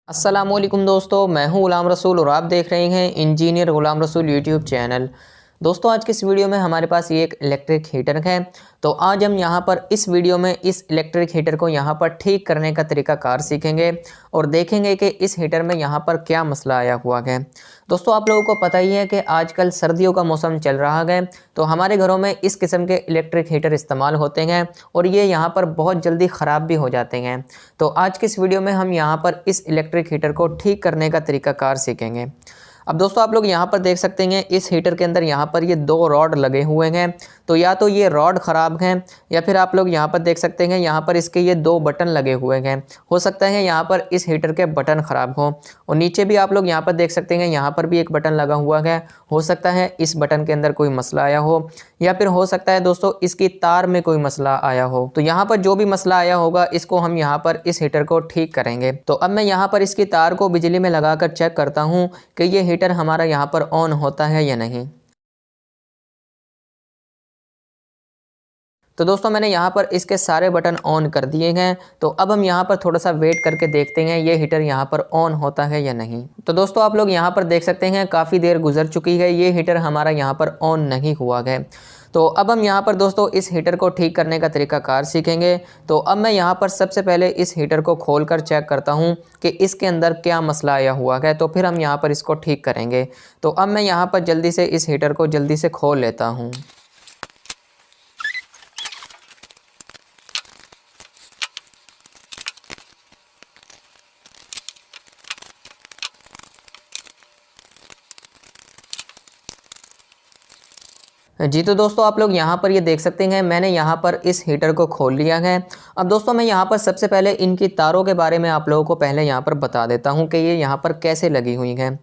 अस्सलामुअलैकुम दोस्तों, मैं हूं गुलाम रसूल और आप देख रहे हैं engineer Ghulam Rasool YouTube channel. दोस्तों, आज की इस वीडियो में हमारे पास ये एक इलेक्ट्रिक हीटर है। तो आज हम यहां पर इस वीडियो में इस इलेक्ट्रिक हीटर को यहां पर ठीक करने का तरीकाकार सीखेंगे और देखेंगे कि इस हीटर में यहां पर क्या मसला आया हुआ है। दोस्तों, आप लोगों को पता ही है कि आजकल सर्दियों का मौसम चल रहा है, तो हमारे घरों में इस किस्म के इलेक्ट्रिक हीटर इस्तेमाल होते हैं और ये यहाँ पर बहुत जल्दी ख़राब भी हो जाते हैं। तो आज की इस वीडियो में हम यहाँ पर इस इलेक्ट्रिक हीटर को ठीक करने का तरीकाकार सीखेंगे। अब दोस्तों, आप लोग यहाँ पर देख सकते हैं इस हीटर के अंदर यहाँ पर ये दो रॉड लगे हुए हैं। तो या तो ये रॉड ख़राब हैं या फिर आप लोग यहाँ पर देख सकते हैं यहाँ पर इसके ये दो बटन लगे हुए हैं। हो सकता है यहाँ पर इस हीटर के बटन ख़राब हो। और नीचे भी आप लोग यहाँ पर देख सकते हैं यहाँ पर भी एक बटन लगा हुआ है। हो सकता है इस बटन के अंदर कोई मसला आया हो या फिर हो सकता है दोस्तों इसकी तार में कोई मसला आया हो। तो यहाँ पर जो भी मसला आया होगा इसको हम यहाँ पर इस हीटर को ठीक करेंगे। तो अब मैं यहाँ पर इसकी तार को बिजली में लगाकर चेक करता हूँ कि ये हीटर हमारा यहाँ पर ऑन होता है या नहीं। तो दोस्तों, मैंने यहाँ पर इसके सारे बटन ऑन कर दिए हैं। तो अब हम यहाँ पर थोड़ा सा वेट करके देखते हैं ये हीटर यहाँ पर ऑन होता है या नहीं। तो दोस्तों, आप लोग यहाँ पर देख सकते हैं काफ़ी देर गुजर चुकी है, ये हीटर हमारा यहाँ पर ऑन नहीं हुआ है। तो अब हम यहाँ पर दोस्तों इस हीटर को ठीक करने का तरीकाकार सीखेंगे। तो अब मैं यहाँ पर सबसे पहले इस हीटर को खोलकर चेक करता हूँ कि इसके अंदर क्या मसला आया हुआ है, तो फिर हम यहाँ पर इसको ठीक करेंगे। तो अब मैं यहाँ पर जल्दी से इस हीटर को जल्दी से खोल लेता हूँ। जी, तो दोस्तों आप लोग यहाँ पर ये देख सकते हैं मैंने यहाँ पर इस हीटर को खोल लिया है। अब दोस्तों, मैं यहाँ पर सबसे पहले इनकी तारों के बारे में आप लोगों को पहले यहाँ पर बता देता हूँ कि ये यहाँ पर कैसे लगी हुई हैं।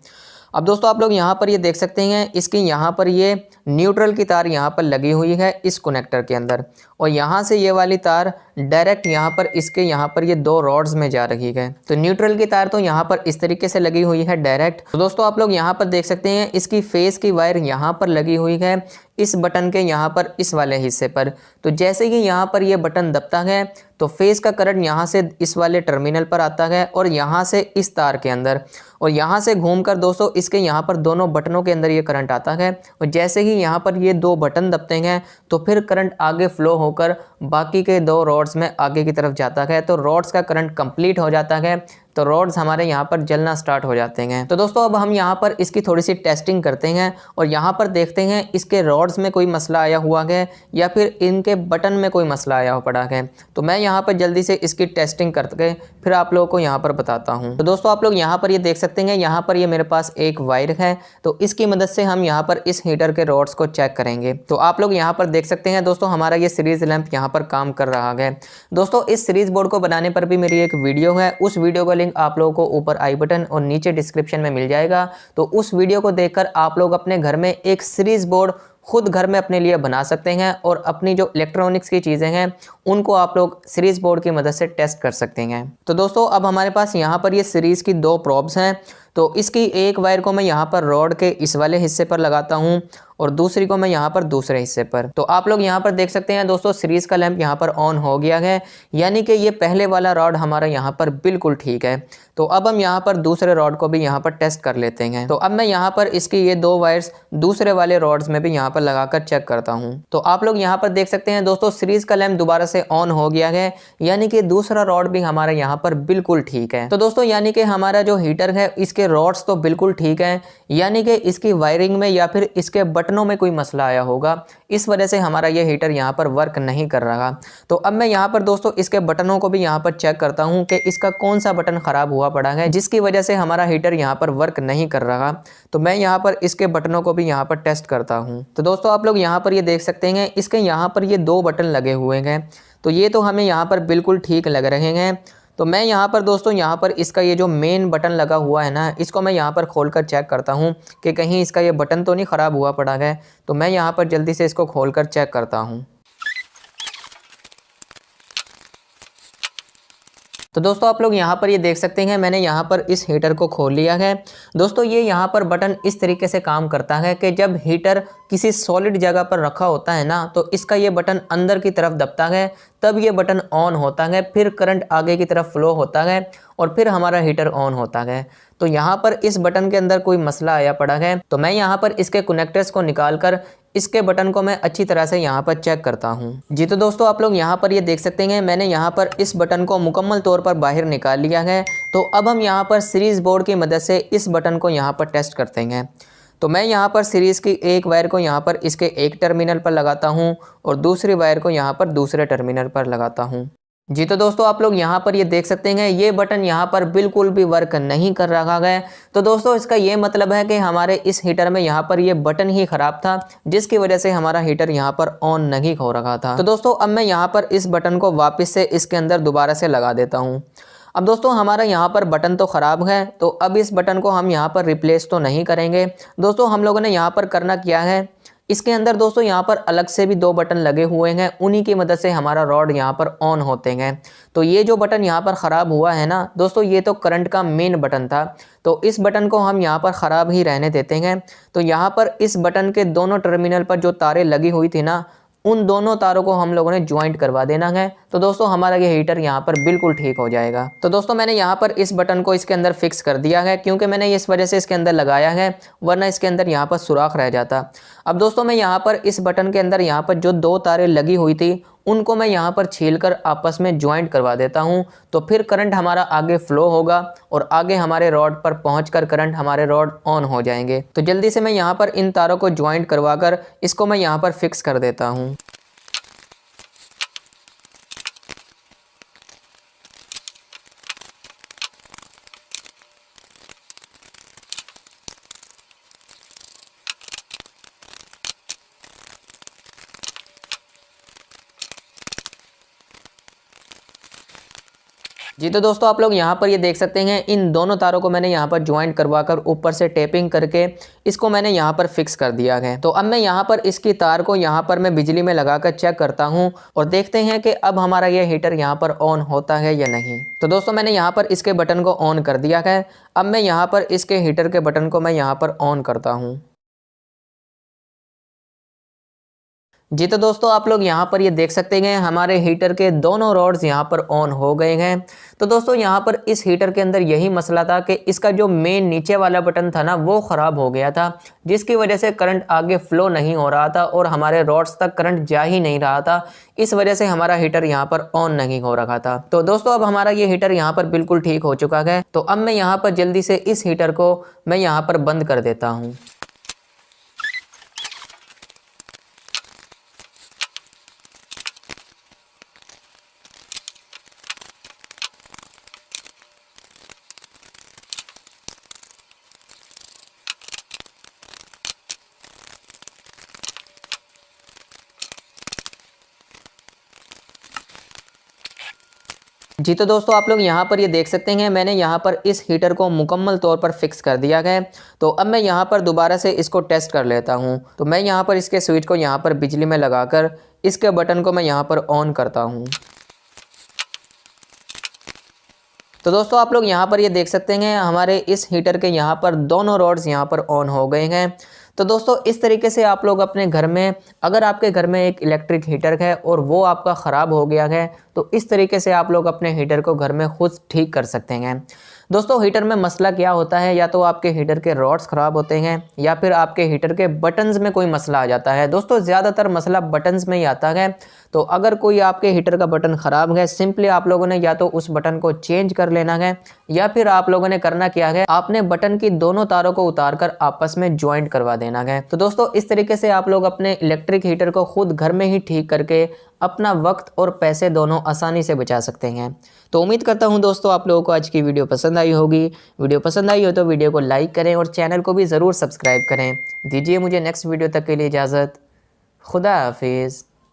अब दोस्तों, आप लोग यहाँ पर ये देख सकते हैं इसकी यहाँ पर ये न्यूट्रल की तार यहाँ पर लगी हुई है इस कनेक्टर के अंदर, और यहाँ से ये वाली तार डायरेक्ट यहाँ पर इसके यहाँ पर ये दो रॉड्स में जा रही है। तो न्यूट्रल की तार तो यहाँ पर इस तरीके से लगी हुई है डायरेक्ट। तो दोस्तों, आप लोग यहाँ पर देख सकते हैं इसकी फेस की वायर यहाँ पर लगी हुई है इस बटन के यहाँ पर इस वाले हिस्से पर। तो जैसे ही यहाँ पर ये बटन दबता है तो फेस का करंट यहाँ से इस वाले टर्मिनल पर आता है और यहाँ से इस तार के अंदर, और यहाँ से घूमकर दोस्तों इसके यहाँ पर दोनों बटनों के अंदर ये करंट आता है। और जैसे ही यहाँ पर ये दो बटन दबते हैं तो फिर करंट आगे फ्लो होकर बाकी के दो रॉड्स में आगे की तरफ जाता है। तो रॉड्स का करंट कंप्लीट हो जाता है, तो रॉड्स हमारे यहाँ पर जलना स्टार्ट हो जाते हैं। तो दोस्तों, अब हम यहाँ पर इसकी थोड़ी सी टेस्टिंग करते हैं और यहाँ पर देखते हैं इसके रॉड्स में कोई मसला आया हुआ है या फिर इनके बटन में कोई मसला आया पड़ा है। तो मैं यहाँ पर जल्दी से इसकी टेस्टिंग करके फिर आप लोगों को यहाँ पर बताता हूँ। तो दोस्तों, आप लोग यहाँ पर ये देख सकते हैं यहाँ पर ये मेरे पास एक वायर है। तो इसकी मदद से हम यहाँ पर इस हीटर के रॉड्स को चेक करेंगे। तो आप लोग यहाँ पर देख सकते हैं दोस्तों हमारा ये सीरीज लैंप यहाँ पर काम कर रहा है। दोस्तों, इस सीरीज बोर्ड को बनाने पर भी मेरी एक वीडियो है, उस वीडियो का लिंक आप लोगों को ऊपर आई बटन और नीचे डिस्क्रिप्शन में मिल जाएगा। तो उस वीडियो को देखकर आप लोग अपने घर में एक सीरीज बोर्ड खुद घर में अपने लिए बना सकते हैं और अपनी जो इलेक्ट्रॉनिक्स की चीज़ें हैं उनको आप लोग सीरीज बोर्ड की मदद से टेस्ट कर सकते हैं। तो दोस्तों, अब हमारे पास यहाँ पर ये सीरीज की दो प्रॉब्स हैं। तो इसकी एक वायर को मैं यहाँ पर रॉड के इस वाले हिस्से पर लगाता हूँ और दूसरी को मैं यहाँ पर दूसरे हिस्से पर। तो आप लोग यहाँ पर देख सकते हैं दोस्तों सीरीज का लैंप यहाँ पर ऑन हो गया है, यानी कि ये पहले वाला रॉड हमारा यहाँ पर बिल्कुल ठीक है। तो अब हम यहाँ पर दूसरे रॉड को भी यहाँ पर टेस्ट कर लेते हैं। तो अब मैं यहाँ पर इसकी ये दो वायर्स दूसरे वाले रॉड्स में भी यहाँ पर लगाकर चेक करता हूँ। तो आप लोग यहाँ पर देख सकते हैं दोस्तों सीरीज का लैंप दोबारा से ऑन हो गया है, यानी कि दूसरा रॉड भी हमारा यहाँ पर बिल्कुल ठीक है। तो दोस्तों, यानी कि हमारा जो हीटर है इसके रॉड्स तो बिल्कुल ठीक है, यानी कि इसकी वायरिंग में या फिर इसके बटनों में कोई मसला आया होगा, इस वजह से हमारा ये हीटर यहाँ पर वर्क नहीं कर रहा। तो अब मैं यहाँ पर दोस्तों इसके बटनों को भी यहाँ पर चेक करता हूँ कि इसका कौन सा बटन खराब हुआ पड़ा है जिसकी वजह से हमारा हीटर यहाँ पर वर्क नहीं कर रहा। तो मैं यहाँ पर इसके बटनों को भी यहाँ पर टेस्ट करता हूँ। तो दोस्तों, आप लोग यहाँ पर ये देख सकते हैं इसके यहाँ पर ये दो बटन लगे हुए हैं। तो ये तो हमें यहाँ पर बिल्कुल ठीक लग रहे हैं। तो मैं यहाँ पर दोस्तों यहाँ पर इसका ये जो मेन बटन लगा हुआ है ना, इसको मैं यहाँ पर खोलकर चेक करता हूँ कि कहीं इसका ये बटन तो नहीं ख़राब हुआ पड़ा है। तो मैं यहाँ पर जल्दी से इसको खोलकर चेक करता हूँ। तो दोस्तों, आप लोग यहाँ पर ये देख सकते हैं मैंने यहाँ पर इस हीटर को खोल लिया है। दोस्तों, ये यहाँ पर बटन इस तरीके से काम करता है कि जब हीटर किसी सॉलिड जगह पर रखा होता है ना, तो इसका ये बटन अंदर की तरफ दबता है, तब ये बटन ऑन होता है, फिर करंट आगे की तरफ फ्लो होता है और फिर हमारा हीटर ऑन होता है। तो यहाँ पर इस बटन के अंदर कोई मसला आया पड़ा है, तो मैं यहाँ पर इसके कनेक्टर्स को निकाल कर इसके बटन को मैं अच्छी तरह से यहाँ पर चेक करता हूँ। जी तो दोस्तों आप लोग यहाँ पर ये देख सकते हैं, मैंने यहाँ पर इस बटन को मुकम्मल तौर पर बाहर निकाल लिया है। तो अब हम यहाँ पर सीरीज़ बोर्ड की मदद से इस बटन को यहाँ पर टेस्ट करते हैं। तो मैं यहाँ पर सीरीज़ की एक वायर को यहाँ पर इसके एक टर्मिनल पर लगाता हूँ और दूसरी वायर को यहाँ पर दूसरे टर्मिनल पर लगाता हूँ। जी तो दोस्तों आप लोग यहाँ पर ये देख सकते हैं, ये बटन यहाँ पर बिल्कुल भी वर्क नहीं कर रहा है। तो दोस्तों इसका ये मतलब है कि हमारे इस हीटर में यहाँ पर ये बटन ही ख़राब था, जिसकी वजह से हमारा हीटर यहाँ पर ऑन नहीं हो रहा था। तो दोस्तों अब मैं यहाँ पर इस बटन को वापस से इसके अंदर दोबारा से लगा देता हूँ। अब दोस्तों हमारा यहाँ पर बटन तो ख़राब है, तो अब इस बटन को हम यहाँ पर रिप्लेस तो नहीं करेंगे। दोस्तों हम लोगों ने यहाँ पर करना क्या है, इसके अंदर दोस्तों यहाँ पर अलग से भी 2 बटन लगे हुए हैं, उन्हीं की मदद से हमारा रॉड यहाँ पर ऑन होते हैं। तो ये जो बटन यहाँ पर ख़राब हुआ है ना दोस्तों, ये तो करंट का मेन बटन था, तो इस बटन को हम यहाँ पर ख़राब ही रहने देते हैं। तो यहाँ पर इस बटन के दोनों टर्मिनल पर जो तारें लगी हुई थी ना, उन दोनों तारों को हम लोगों ने ज्वाइंट करवा देना है। तो दोस्तों हमारा ये हीटर यहाँ पर बिल्कुल ठीक हो जाएगा। तो दोस्तों मैंने यहाँ पर इस बटन को इसके अंदर फिक्स कर दिया है, क्योंकि मैंने इस वजह से इसके अंदर लगाया है, वरना इसके अंदर यहाँ पर सुराख रह जाता। अब दोस्तों मैं यहाँ पर इस बटन के अंदर यहाँ पर जो 2 तारें लगी हुई थी, उनको मैं यहाँ पर छीलकर आपस में ज्वाइंट करवा देता हूँ। तो फिर करंट हमारा आगे फ्लो होगा और आगे हमारे रॉड पर पहुँचकर करंट हमारे रॉड ऑन हो जाएंगे। तो जल्दी से मैं यहाँ पर इन तारों को ज्वाइंट करवा कर इसको मैं यहाँ पर फिक्स कर देता हूँ। जी तो दोस्तों आप लोग यहाँ पर ये देख सकते हैं, इन दोनों तारों को मैंने यहाँ पर ज्वाइंट करवाकर ऊपर से टेपिंग करके इसको मैंने यहाँ पर फिक्स कर दिया है। तो अब मैं यहाँ पर इसकी तार को यहाँ पर मैं बिजली में लगाकर चेक करता हूँ और देखते हैं कि अब हमारा ये हीटर यहाँ पर ऑन होता है या नहीं। तो दोस्तों मैंने यहाँ पर इसके बटन को ऑन कर दिया है। अब मैं यहाँ पर इसके हीटर के बटन को मैं यहाँ पर ऑन करता हूँ। जी तो दोस्तों आप लोग यहाँ पर ये देख सकते हैं, हमारे हीटर के दोनों रॉड्स यहाँ पर ऑन हो गए हैं। तो दोस्तों यहाँ पर इस हीटर के अंदर यही मसला था कि इसका जो मेन नीचे वाला बटन था ना, वो ख़राब हो गया था, जिसकी वजह से करंट आगे फ्लो नहीं हो रहा था और हमारे रॉड्स तक करंट जा ही नहीं रहा था। इस वजह से हमारा हीटर यहाँ पर ऑन नहीं हो रहा था। तो दोस्तों अब हमारा ये हीटर यहाँ पर बिल्कुल ठीक हो चुका है। तो अब मैं यहाँ पर जल्दी से इस हीटर को मैं यहाँ पर बंद कर देता हूँ। जी तो दोस्तों आप लोग यहाँ पर ये देख सकते हैं, मैंने यहाँ पर इस हीटर को मुकम्मल तौर पर फिक्स कर दिया है। तो अब मैं यहाँ पर दोबारा से इसको टेस्ट कर लेता हूँ। तो मैं यहाँ पर इसके स्विच को यहाँ पर बिजली में लगाकर इसके बटन को मैं यहाँ पर ऑन करता हूँ। तो दोस्तों आप लोग यहाँ पर ये देख सकते हैं, हमारे इस हीटर के यहाँ पर दोनों रॉड्स यहाँ पर ऑन हो गए हैं। तो दोस्तों इस तरीके से आप लोग अपने घर में, अगर आपके घर में एक इलेक्ट्रिक हीटर है और वो आपका ख़राब हो गया है, तो इस तरीके से आप लोग अपने हीटर को घर में खुद ठीक कर सकते हैं। दोस्तों हीटर में मसला क्या होता है, या तो आपके हीटर के रॉड्स ख़राब होते हैं या फिर आपके हीटर के बटन्स में कोई मसला आ जाता है। दोस्तों ज़्यादातर मसला बटन्स में ही आता है। तो अगर कोई आपके हीटर का बटन ख़राब है, सिंपली आप लोगों ने या तो उस बटन को चेंज कर लेना है, या फिर आप लोगों ने करना क्या है, आपने बटन की दोनों तारों को उतारकर आपस में ज्वाइंट करवा देना है। तो दोस्तों इस तरीके से आप लोग अपने इलेक्ट्रिक हीटर को खुद घर में ही ठीक करके अपना वक्त और पैसे दोनों आसानी से बचा सकते हैं। तो उम्मीद करता हूं दोस्तों आप लोगों को आज की वीडियो पसंद आई होगी। वीडियो पसंद आई हो तो वीडियो को लाइक करें और चैनल को भी ज़रूर सब्सक्राइब करें। दीजिए मुझे नेक्स्ट वीडियो तक के लिए इजाज़त। खुदा हाफिज़।